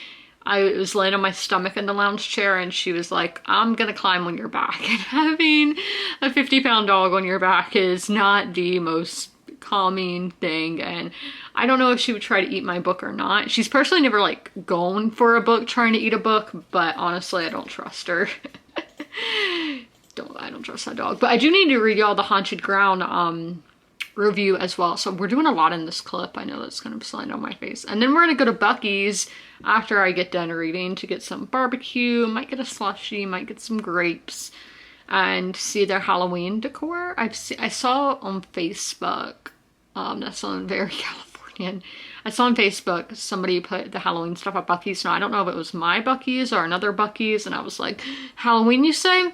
I was laying on my stomach in the lounge chair, and she was like, I'm gonna climb on your back. And having a 50-pound dog on your back is not the most calming thing, and I don't know if she would try to eat my book or not. She's personally never like gone for a book trying to eat a book, but honestly I don't trust her. I don't trust that dog. But I do need to read y'all the Haunted Ground review as well. So we're doing a lot in this clip. I know that's gonna be sliding on my face. And then we're gonna go to Buc-ee's after I get done reading to get some barbecue, might get a slushie, might get some grapes, and see their Halloween decor. I saw on Facebook, that's on very Californian. I saw on Facebook somebody put the Halloween stuff at Buc-ee's. Now I don't know if it was my Buc-ee's or another Buc-ee's, and I was like, Halloween you say?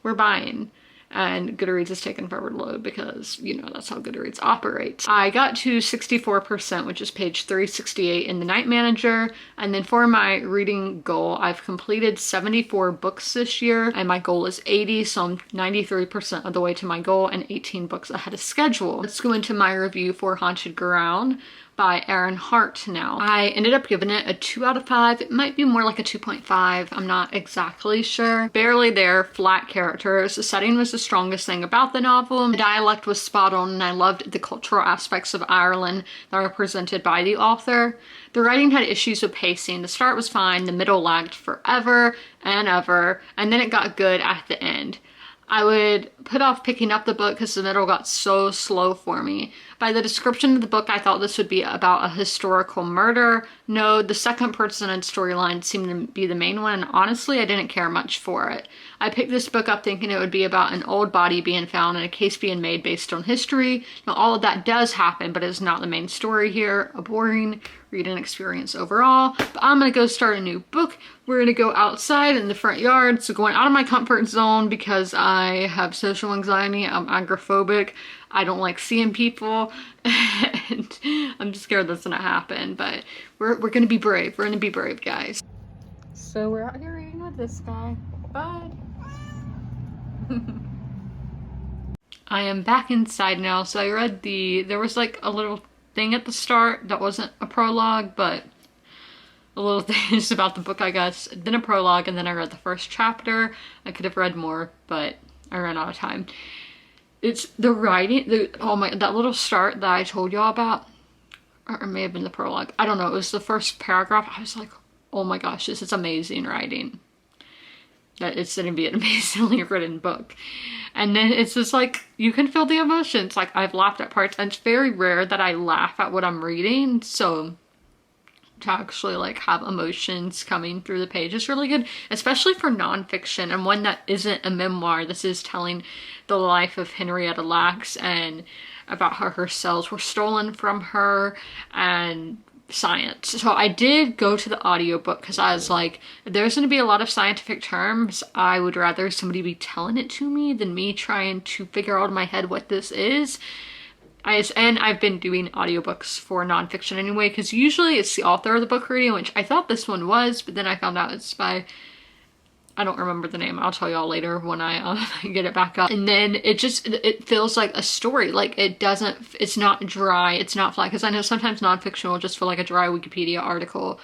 We're buying. And Goodreads is taking forever to load because, you know, that's how Goodreads operates. I got to 64%, which is page 368 in The Night Manager. And then for my reading goal, I've completed 74 books this year, and my goal is 80, so I'm 93% of the way to my goal and 18 books ahead of schedule. Let's go into my review for Haunted Ground by Erin Hart now. I ended up giving it a 2 out of 5. It might be more like a 2.5. I'm not exactly sure. Barely there, flat characters. The setting was the strongest thing about the novel. The dialect was spot on, and I loved the cultural aspects of Ireland that are presented by the author. The writing had issues with pacing. The start was fine, the middle lagged forever and ever, and then it got good at the end. I would put off picking up the book because the middle got so slow for me. By the description of the book, I thought this would be about a historical murder. No, the second person and storyline seemed to be the main one, and honestly, I didn't care much for it. I picked this book up thinking it would be about an old body being found and a case being made based on history. Now, all of that does happen, but it's not the main story here. A boring reading experience overall. But I'm gonna go start a new book. We're gonna go outside in the front yard, so going out of my comfort zone because I have social anxiety. I'm agoraphobic. I don't like seeing people, and I'm just scared that's gonna happen, but we're gonna be brave. We're gonna be brave, guys. So we're out here reading with this guy. Bye. I am back inside now, so I read there was like a little thing at the start that wasn't a prologue, but a little thing just about the book, I guess, then a prologue, and then I read the first chapter. I could have read more, but I ran out of time. It's the writing, oh my, that little start that I told y'all about, or it may have been the prologue, I don't know, it was the first paragraph. I was like, oh my gosh, this is amazing writing. That it's gonna be an amazingly written book. And then it's just like, you can feel the emotions. Like, I've laughed at parts, and it's very rare that I laugh at what I'm reading, so to actually like have emotions coming through the page is really good, especially for nonfiction and one that isn't a memoir. This is telling the life of Henrietta Lacks and about how her cells were stolen from her and science. So I did go to the audiobook because I was like, if there's going to be a lot of scientific terms, I would rather somebody be telling it to me than me trying to figure out in my head what this is. And I've been doing audiobooks for nonfiction anyway, because usually it's the author of the book reading, which I thought this one was, but then I found out it's by, I don't remember the name. I'll tell y'all later when I get it back up. And then it feels like a story. Like, it's not dry, it's not flat, because I know sometimes nonfiction will just feel like a dry Wikipedia article,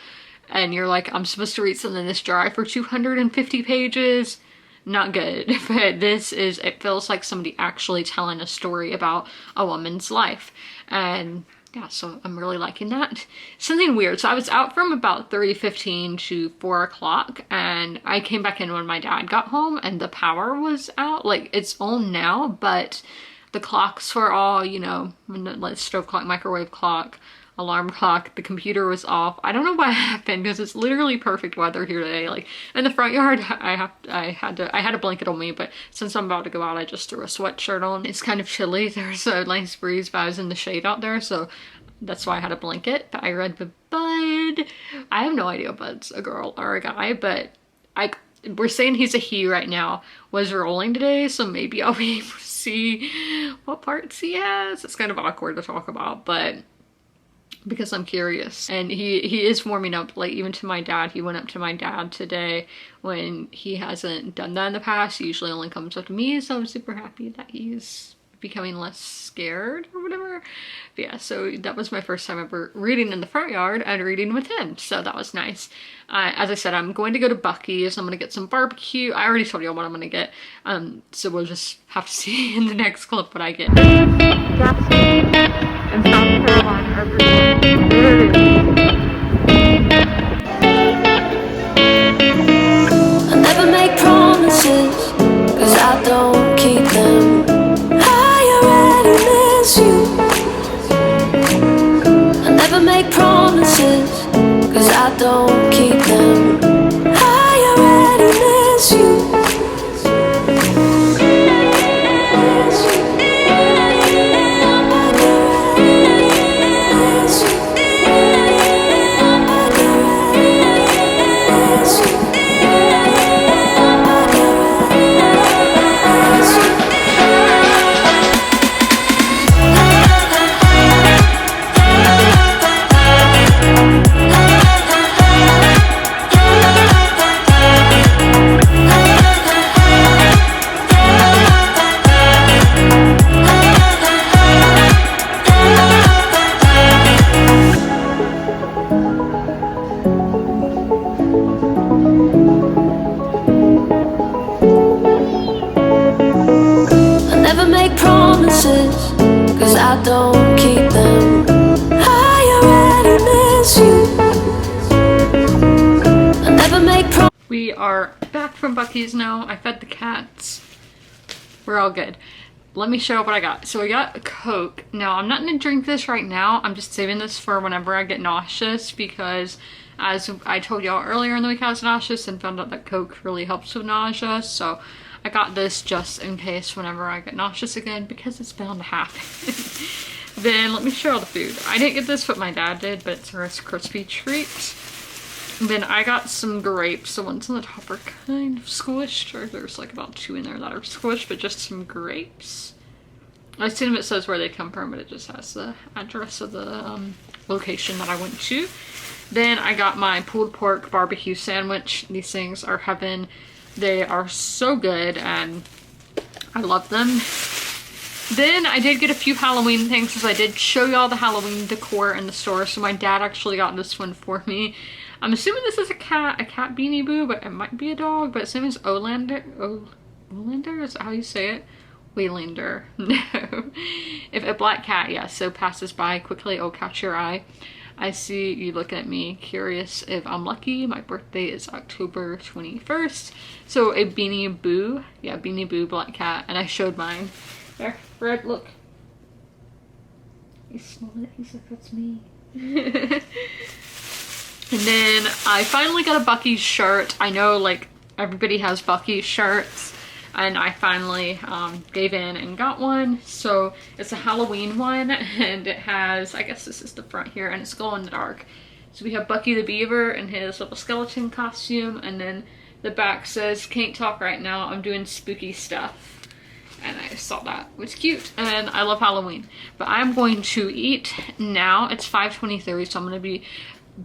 and you're like, I'm supposed to read something this dry for 250 pages. Not good. But it feels like somebody actually telling a story about a woman's life. And yeah, so I'm really liking that. Something weird. So I was out from about 3:15 to 4 o'clock, and I came back in when my dad got home and the power was out. Like, it's on now, but the clocks were all, you know, like stove clock, microwave clock, alarm clock, the computer was off. I don't know what happened, because it's literally perfect weather here today. Like, in the front yard, I had a blanket on me, but since I'm about to go out, I just threw a sweatshirt on. It's kind of chilly. There's a nice breeze, but I was in the shade out there, so that's why I had a blanket. But I read with Bud. I have no idea if Bud's a girl or a guy, but we're saying he's a he right now. Was rolling today, so maybe I'll be able to see what parts he has. It's kind of awkward to talk about, but because I'm curious. And he is warming up, like, even to my dad. He went up to my dad today when he hasn't done that in the past. He usually only comes up to me, so I'm super happy that he's becoming less scared or whatever. But yeah, so that was my first time ever reading in the front yard and reading with him, so that was nice. As I said, I'm going to go to Bucky's. I'm gonna get some barbecue. I already told you what I'm gonna get, so we'll just have to see in the next clip what I get. In South Carolina, I never make promises, cause I don't keep them. I already miss you. I never make promises, cause I don't keep them. I already miss you. Cause I don't keep them. I already miss you. I never make We are back from Bucky's now. I fed the cats. We're all good. Let me show what I got. So I got a Coke. Now, I'm not gonna drink this right now. I'm just saving this for whenever I get nauseous, because as I told y'all earlier in the week, I was nauseous and found out that Coke really helps with nausea. So I got this just in case whenever I get nauseous again, because it's bound to happen. Then let me show all the food. I didn't get this, but my dad did, but it's a Rice Krispie treat. Then I got some grapes. The ones on the top are kind of squished, or there's like about 2 in there that are squished, but just some grapes. I assume it says where they come from, but it just has the address of the location that I went to. Then I got my pulled pork barbecue sandwich. These things are heaven. They are so good and I love them. Then I did get a few Halloween things, because I did show y'all the Halloween decor in the store. So my dad actually got this one for me. I'm assuming this is a cat Beanie Boo, but it might be a dog. But its name is Olander. Olander? Is that how you say it? Waylander. No. If a black cat, yes, so passes by quickly, oh, catch your eye. I see you looking at me, curious if I'm lucky. My birthday is October 21st. So a Beanie Boo. Yeah, Beanie Boo, black cat. And I showed mine. There, Fred, look. He smelled it. He's like, that's me. And then I finally got a Bucky's shirt. I know, like, everybody has Bucky's shirts, and I finally gave in and got one. So it's a Halloween one, and it has, I guess this is the front here, and it's glow in the dark. So we have Bucky the Beaver in his little skeleton costume, and then the back says, "Can't talk right now, I'm doing spooky stuff." And I just thought that was cute, and I love Halloween. But I'm going to eat now. It's 5:23, so I'm going to be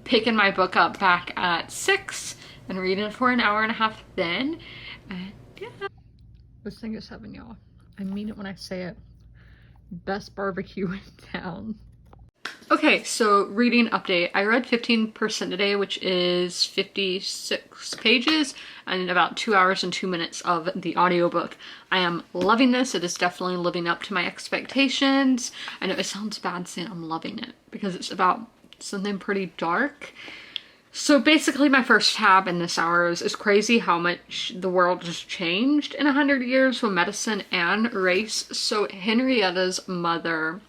picking my book up back at 6 and reading it for an hour and a half then. And yeah. This thing is heaven, y'all. I mean it when I say it. Best barbecue in town. Okay, so reading update. I read 15% today, which is 56 pages and about 2 hours and 2 minutes of the audiobook. I am loving this. It is definitely living up to my expectations. I know it sounds bad saying I'm loving it, because it's about something pretty dark. So basically my first tab in this hour is crazy how much the world has changed in 100 years with medicine and race. So Henrietta's mother,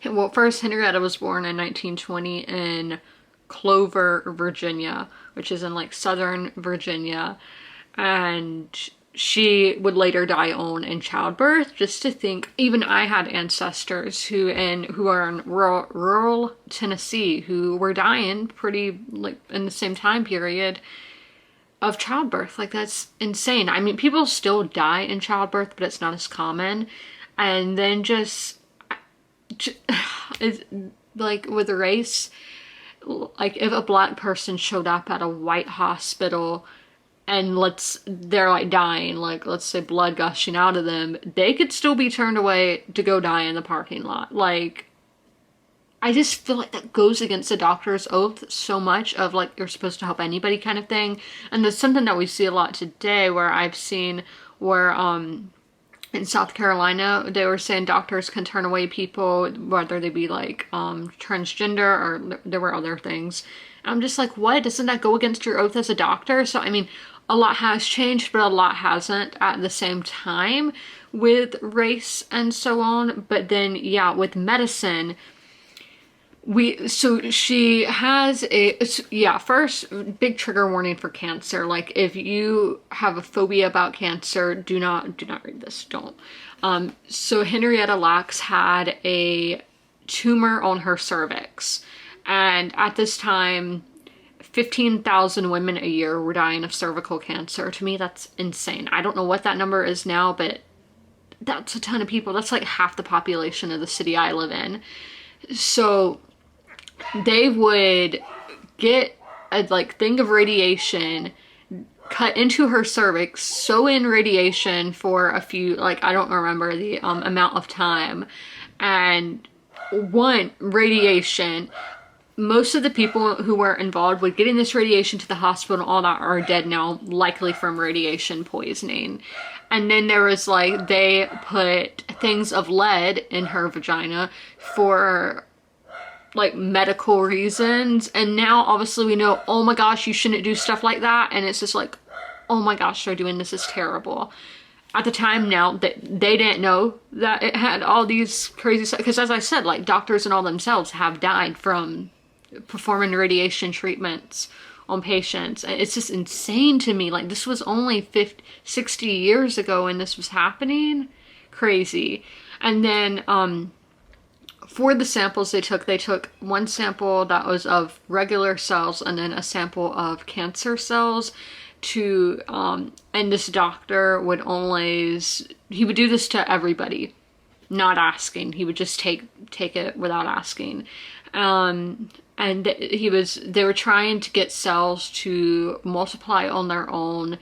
well, first Henrietta was born in 1920 in Clover, Virginia, which is in like southern Virginia, and she would later die in childbirth. Just to think, even I had ancestors who are in rural Tennessee who were dying pretty like in the same time period of childbirth. Like, that's insane. I mean, people still die in childbirth, but it's not as common. And then just it's like with race, like if a black person showed up at a white hospital and they're like dying, like let's say blood gushing out of them, they could still be turned away to go die in the parking lot. Like, I just feel like that goes against the doctor's oath so much of like, you're supposed to help anybody kind of thing. And there's something that we see a lot today where I've seen where in South Carolina, they were saying doctors can turn away people, whether they be like transgender, or there were other things. I'm just like, what? Doesn't that go against your oath as a doctor? So, I mean, a lot has changed, but a lot hasn't at the same time with race and so on. But then, yeah, with medicine, so she has first, big trigger warning for cancer. Like, if you have a phobia about cancer, do not read this. Don't. So Henrietta Lacks had a tumor on her cervix, and at this time 15,000 women a year were dying of cervical cancer. To me, that's insane. I don't know what that number is now, but that's a ton of people. That's like half the population of the city I live in. So they would get a thing of radiation, cut into her cervix, sew in radiation for a few, I don't remember the amount of time, and radiation. Most of the people who were involved with getting this radiation to the hospital and all that are dead now, likely from radiation poisoning. And then there was they put things of lead in her vagina for medical reasons. And now obviously we know, oh my gosh, you shouldn't do stuff like that. And it's just oh my gosh, they're doing this, is terrible. at the time now that they didn't know that it had all these crazy stuff. Because as I said, like doctors and all themselves have died from performing radiation treatments on patients. It's just insane to me. Like, this was only 50, 60 years ago when this was happening. Crazy. And then for the samples they took one sample that was of regular cells and then a sample of cancer cells to and this doctor would always, he would do this to everybody, not asking. He would just take it without asking. And they were trying to get cells to multiply on their own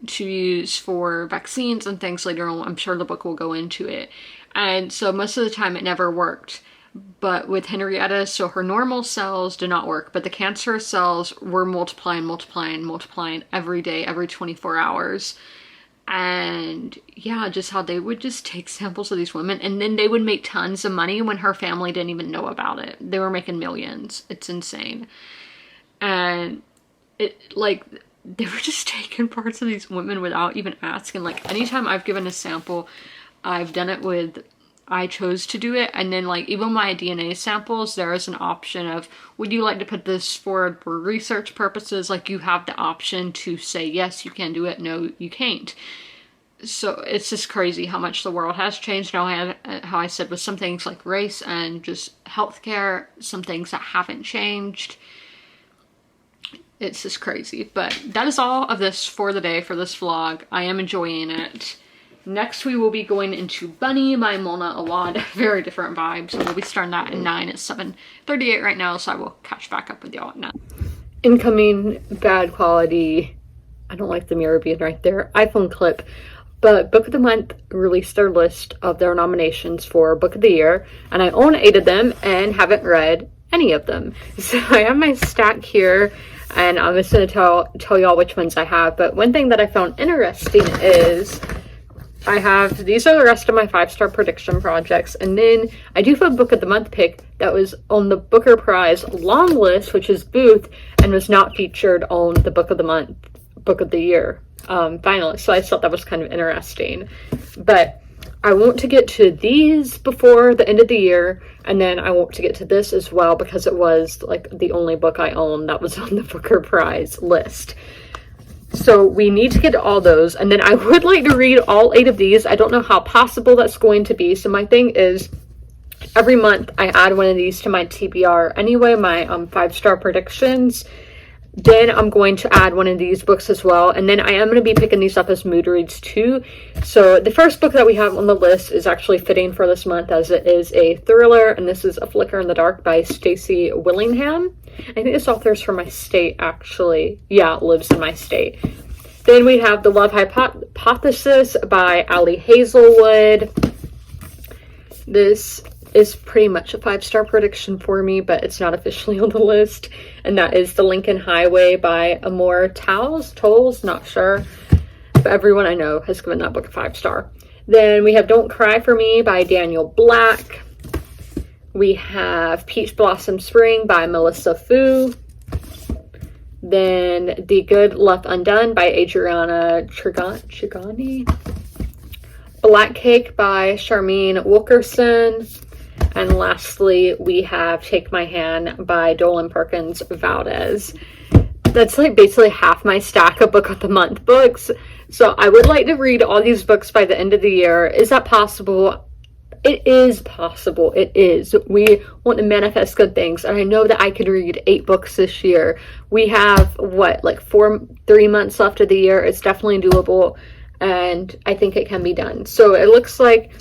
to use for vaccines and things later on. I'm sure the book will go into it. And so most of the time it never worked. But with Henrietta, so her normal cells did not work, but the cancer cells were multiplying every day, every 24 hours. And yeah, just how they would just take samples of these women and then they would make tons of money when her family didn't even know about it. They were making millions. It's insane. And it, like, they were just taking parts of these women without even asking. Like, anytime I've given a sample, I've done it with, I chose to do it. And then, like, even my DNA samples, there is an option of, would you like to put this forward for research purposes? Like, you have the option to say, yes, you can do it. No, you can't. So it's just crazy how much the world has changed. Now, how I said with some things like race and just healthcare, some things that haven't changed. It's just crazy. But that is all of this for the day, for this vlog. I am enjoying it. Next, we will be going into Bunny by Mona Awad. Very different vibes. So we'll be starting that at 9. It's 7:38 right now, so I will catch back up with y'all at 9. Incoming bad quality. I don't like the mirror being right there. iPhone clip. But Book of the Month released their list of their nominations for Book of the Year. And I own 8 of them and haven't read any of them. So I have my stack here. And I'm just going to tell y'all which ones I have. But one thing that I found interesting is I have, these are the rest of my 5-star prediction projects. And then I do have a Book of the Month pick that was on the Booker Prize long list, which is Booth, and was not featured on the Book of the Month, Book of the Year finalists. So I thought that was kind of interesting. But I want to get to these before the end of the year, and then I want to get to this as well because it was like the only book I own that was on the Booker Prize list. So we need to get to all those, and then I would like to read all 8 of these. I don't know how possible that's going to be. So my thing is, every month I add one of these to my TBR anyway, my 5-star predictions. Then I'm going to add one of these books as well. And then I am going to be picking these up as mood reads too. So the first book that we have on the list is actually fitting for this month as it is a thriller. And this is A Flicker in the Dark by Stacey Willingham. I think this author is from my state actually. Yeah, lives in my state. Then we have The Love Hypothesis by Ali Hazelwood. This is pretty much a 5-star prediction for me, but it's not officially on the list. And that is The Lincoln Highway by Amor Towles, not sure. But everyone I know has given that book a 5-star. Then we have Don't Cry for Me by Daniel Black. We have Peach Blossom Spring by Melissa Fu. Then The Good Left Undone by Adriana Trigani. Black Cake by Charmaine Wilkerson. And lastly, we have Take My Hand by Dolan Perkins Valdez. That's like basically half my stack of Book of the Month books. So I would like to read all these books by the end of the year. Is that possible? It is possible. It is. We want to manifest good things. And I know that I could read 8 books this year. We have, what, like 3 months left of the year. It's definitely doable. And I think it can be done. So it looks like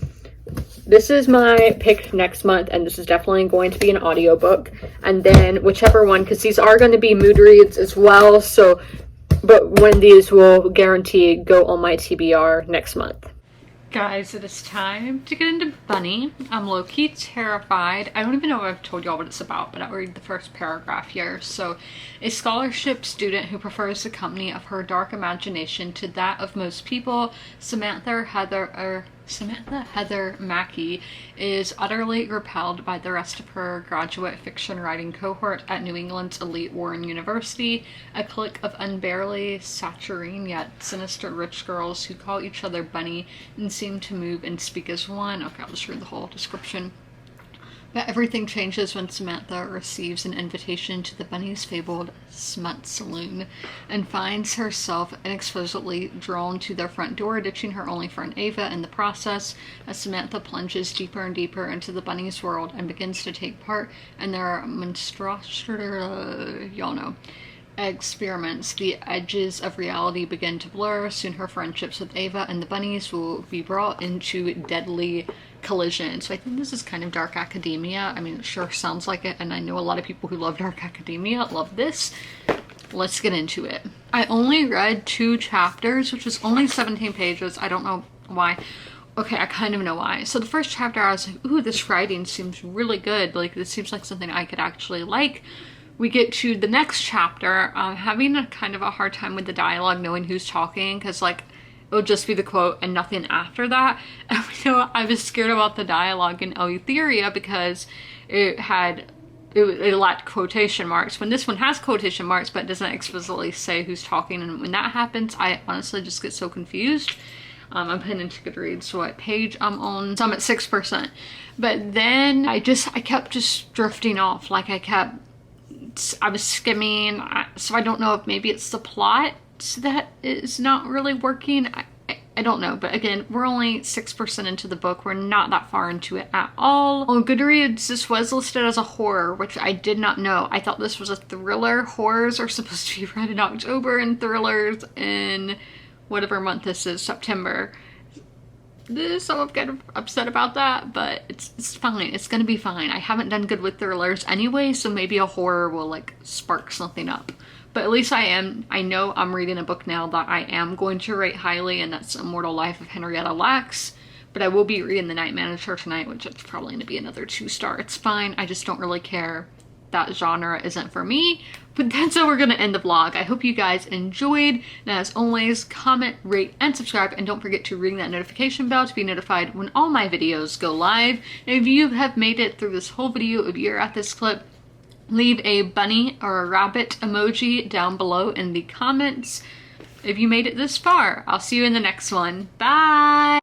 this is my pick next month, and this is definitely going to be an audiobook. And then whichever one, because these are going to be mood reads as well. So, but one of these will guarantee go on my TBR next month. Guys, it is time to get into Bunny. I'm low-key terrified. I don't even know if I've told y'all what it's about, but I'll read the first paragraph here. So, a scholarship student who prefers the company of her dark imagination to that of most people, Samantha Samantha Heather Mackey is utterly repelled by the rest of her graduate fiction writing cohort at New England's elite Warren University, a clique of unbearably saturine yet sinister rich girls who call each other Bunny and seem to move and speak as one. Okay, I'll just read the whole description. But everything changes when Samantha receives an invitation to the Bunny's fabled smut saloon and finds herself inexplicably drawn to their front door, ditching her only friend Ava in the process, as Samantha plunges deeper and deeper into the Bunny's world and begins to take part in their y'all know, experiments. The edges of reality begin to blur. Soon her friendships with Ava and the Bunnies will be brought into deadly collision. So I think this is kind of dark academia. I mean, it sure sounds like it, and I know a lot of people who love dark academia love this. Let's get into it. I only read 2 chapters, which is only 17 pages. I don't know why. Okay, I kind of know why. So the first chapter, I was like, ooh, this writing seems really good. Like, this seems like something I could actually like. We get to the next chapter, having a kind of a hard time with the dialogue, knowing who's talking, because like it'll just be the quote and nothing after that. And you know, I was scared about the dialogue in Eleutheria because it lacked quotation marks. When this one has quotation marks but doesn't explicitly say who's talking, and when that happens, I honestly just get so confused. I'm putting into Goodreads what page I'm on. So I'm at 6%. But then I kept just drifting off. Like I was skimming, so I don't know if maybe it's the plot that is not really working. I don't know, but again, we're only 6% into the book. We're not that far into it at all. On Goodreads, this was listed as a horror, which I did not know. I thought this was a thriller. Horrors are supposed to be read in October and thrillers in whatever month this is, September. So I'm kind of upset about that, but it's fine. It's gonna be fine. I haven't done good with thrillers anyway, so maybe a horror will like spark something up. But at least I know I'm reading a book now that I am going to rate highly, and that's Immortal Life of Henrietta Lacks. But I will be reading The Night Manager tonight, which is probably gonna be another 2-star. It's fine. I just don't really care. That genre isn't for me. But that's how we're gonna end the vlog. I hope you guys enjoyed, and as always, comment, rate, and subscribe, and don't forget to ring that notification bell to be notified when all my videos go live. And if you have made it through this whole video, if you're at this clip, leave a bunny or a rabbit emoji down below in the comments if you made it this far. I'll see you in the next one. Bye!